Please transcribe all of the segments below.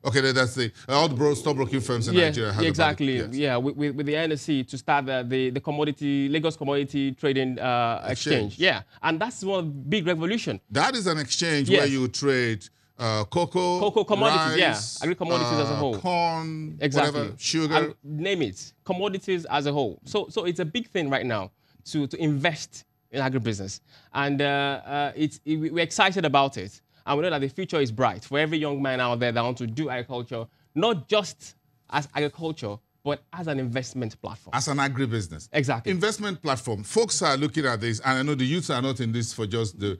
Okay, that's the all the stockbroking firms in Nigeria have exactly. yes. Yeah, with the NSE to start the commodity Lagos Commodity Trading Exchange. Yeah, and that's one big revolution. That is an exchange where you trade cocoa commodities, rice, agri commodities as a whole, corn, exactly, whatever, sugar, and name it, commodities as a whole. So it's a big thing right now to invest in agribusiness, and we're excited about it. And we know that the future is bright for every young man out there that wants to do agriculture, not just as agriculture, but as an investment platform. As an agribusiness. Exactly. Investment platform. Folks are looking at this, and I know the youths are not in this for just the,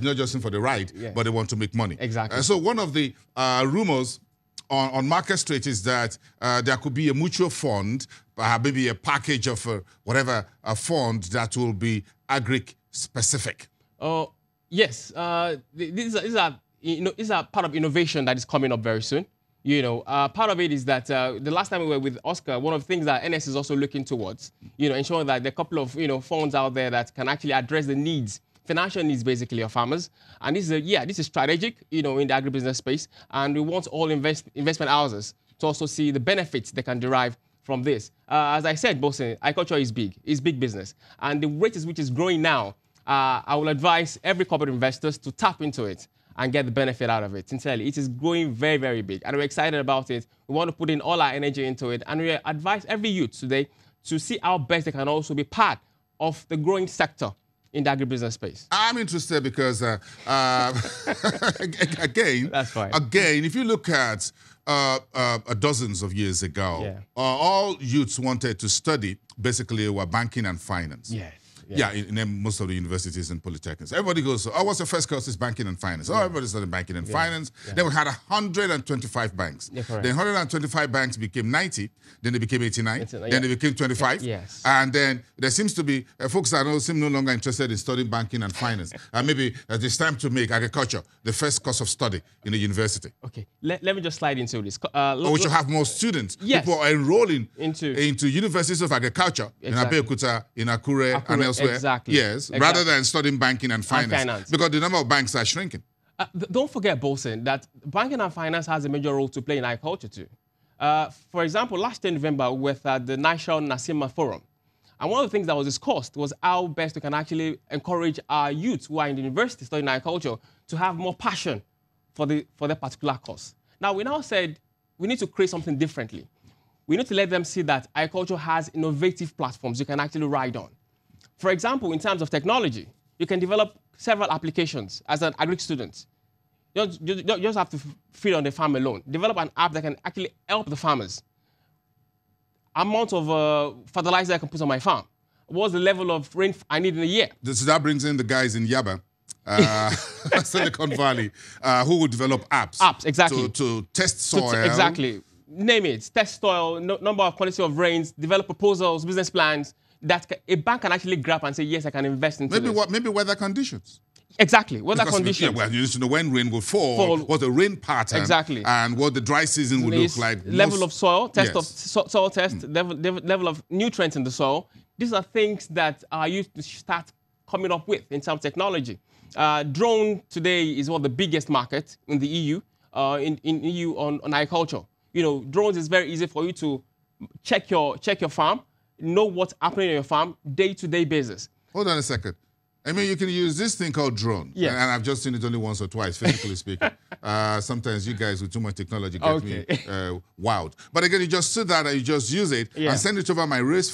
not just for the ride, but they want to make money. Exactly. So one of the rumors on Market Street is that there could be a mutual fund, maybe a package of whatever, a fund that will be Agric specific. Yes, these are part of innovation that is coming up very soon. Part of it is that the last time we were with Oscar, one of the things that NS is also looking towards, ensuring that there are a couple of funds out there that can actually address the needs, financial needs basically of farmers. And this is strategic, in the agribusiness space, and we want all investment houses to also see the benefits they can derive from this. As I said, Bosin, agriculture is big. It's big business, and the rate at which it's growing now. I will advise every corporate investors to tap into it and get the benefit out of it. Sincerely, it is growing very, very big, and we're excited about it. We want to put in all our energy into it, and we advise every youth today to see how best they can also be part of the growing sector in the agribusiness space. I'm interested because, again, that's fine. Again, if you look at dozens of years ago, all youths wanted to study basically were banking and finance. Yeah, in most of the universities and polytechnics. Everybody goes, oh, what's the first course? Is banking and finance. Oh, everybody studied banking and finance. Then we had 125 banks. Then 125 banks became 90. Then they became 89. Then they became 25. And then there seems to be folks that seem no longer interested in studying banking and finance. Maybe it's time to make agriculture the first course of study in the university. Okay, let me just slide into this. We should have more students. People are enrolling into universities of agriculture in Abeokuta, in Akure, and elsewhere. Yes, rather than studying banking and finance. Because the number of banks are shrinking. Don't forget, Bosin, that banking and finance has a major role to play in agriculture too. For example, last year in November, we were at the National Nasima Forum. And one of the things that was discussed was how best we can actually encourage our youth who are in the university studying agriculture to have more passion for their particular course. Now, we now said we need to create something differently. We need to let them see that agriculture has innovative platforms you can actually ride on. For example, in terms of technology, you can develop several applications as an Agric student. You don't just have to feed on the farm alone. Develop an app that can actually help the farmers. Amount of fertilizer I can put on my farm. What's the level of rain I need in a year? So that brings in the guys in Yaba, Silicon Valley, who will develop apps. Apps, exactly. To test soil. Exactly. Name it. Test soil, number of quality of rains, develop proposals, business plans. That a bank can actually grab and say, yes, I can invest into this. Maybe weather conditions. Exactly, weather conditions. Well, you need to know when rain will fall, what the rain pattern, and what the dry season will look like. Level of soil, test of soil test, level of nutrients in the soil. These are things that are used to start coming up with in terms of technology. Drone today is one of the biggest markets in the EU, in EU on agriculture. Drones is very easy for you to check your farm, know what's happening on your farm day-to-day basis. Hold on a second. I mean, you can use this thing called drone. And I've just seen it only once or twice, physically speaking. Sometimes you guys with too much technology get me wowed. But again, you just sit there and you just use it and send it over my rice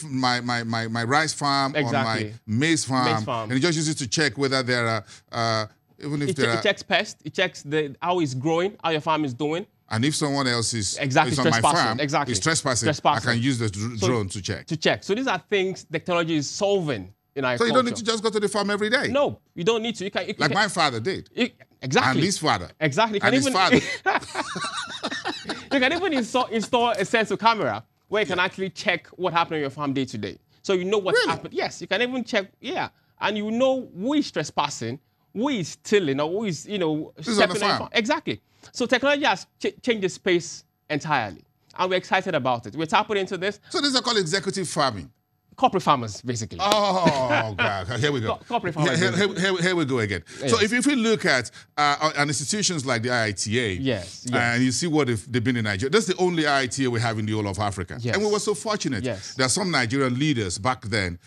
farm or my maize farm. And you just use it to check whether there are, even if there are... It checks pests, it checks how it's growing, how your farm is doing. And if someone else is on my farm, is trespassing, I can use the drone to check. So these are things technology is solving in agriculture. So you don't need to just go to the farm every day? No, you don't need to. You can my father did. Exactly. And his father. Exactly. And his father. You can even install a sensor camera where you can actually check what happened on your farm day to day. So you know what's happened. Yes, you can even check, and you know who is trespassing, who is stealing, or who is, stepping on your farm. Exactly. So technology has changed the space entirely, and we're excited about it. We're tapping into this. So this is called executive farming. corporate farmers, basically. Oh, God. Here we go. Corporate farmers. Here we go again. Yes. So if we look at institutions like the IITA, yes. And you see what they've been in Nigeria, that's the only IITA we have in the whole of Africa. Yes. And we were so fortunate. Yes. There are some Nigerian leaders back then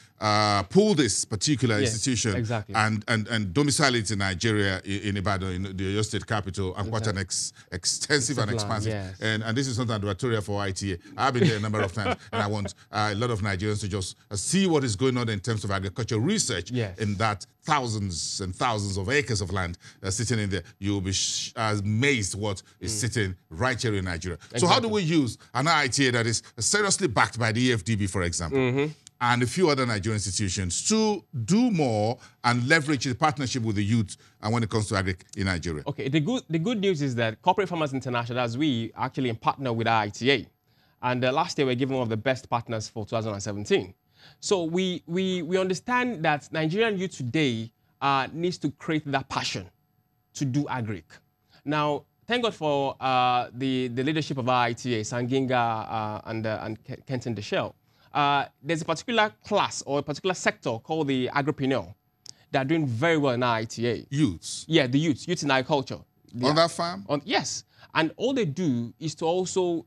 pulled this particular institution and domicile it in Nigeria, in Ibadan, in the Oyo State capital, and quite an extensive and expansive. Yes. And this is not advertorial for IITA. I've been there a number of times, and I want a lot of Nigerians to just see what is going on in terms of agricultural research in that thousands and thousands of acres of land sitting in there. You'll be amazed what is sitting right here in Nigeria. So how do we use an IITA that is seriously backed by the EFDB, for example, and a few other Nigerian institutions to do more and leverage the partnership with the youth when it comes to Agric in Nigeria? Okay, the good news is that Corporate Farmers International, as we actually partner with IITA, and last year we were given one of the best partners for 2017. So we understand that Nigerian youth today needs to create that passion to do Agric. Now, thank God for the leadership of IITA, Sanginga and Kenton Deshelle. There's a particular class or a particular sector called the agripreneur that are doing very well in IITA. Youths? Yeah, the youths in agriculture. On that farm? Yes. And all they do is to also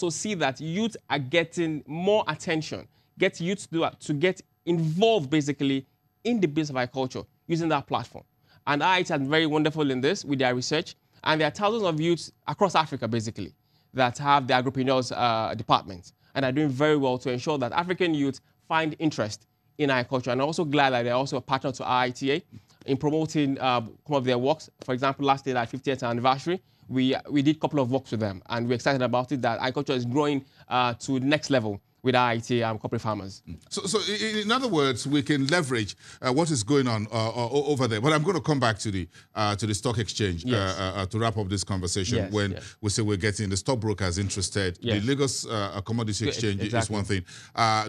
see that youth are getting more attention, get youth to get involved basically in the business of agriculture using that platform. And IITA are very wonderful in this with their research. And there are thousands of youths across Africa basically that have the agripreneurs department and are doing very well to ensure that African youth find interest in agriculture. And I'm also glad that they're also a partner to IITA in promoting some of their works. For example, last year, our 50th anniversary, we did a couple of works with them, and we're excited about it, that agriculture is growing to the next level with IITA and corporate farmers. So in other words, we can leverage what is going on over there. But I'm going to come back to the stock exchange to wrap up this conversation. We say we're getting the stockbrokers interested. The Lagos Commodity Exchange is one thing.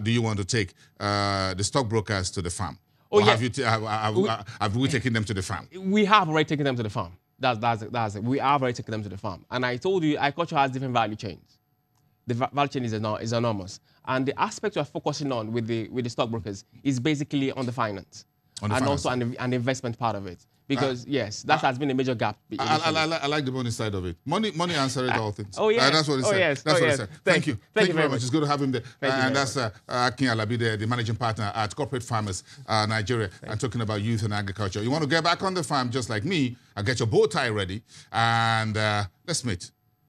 Do you want to take the stockbrokers to the farm? Oh, or have we taken them to the farm? We have already taken them to the farm. That's it. We have already taken them to the farm. And I told you, agriculture has different value chains. The value chain is enormous. And the aspect we're focusing on with the stockbrokers is basically on the finance. Also an investment part of it. Because, yes, that has been a major gap. I like the money side of it. Money answers all things. Oh, yeah. That's what he said. Yes. That's what he said. Thank you. Thank you very much. It's good to have him there. And that's Akin Alabi, the managing partner at Corporate Farmers Nigeria, and talking about youth and agriculture. You want to get back on the farm just like me, and get your bow tie ready, and let's meet.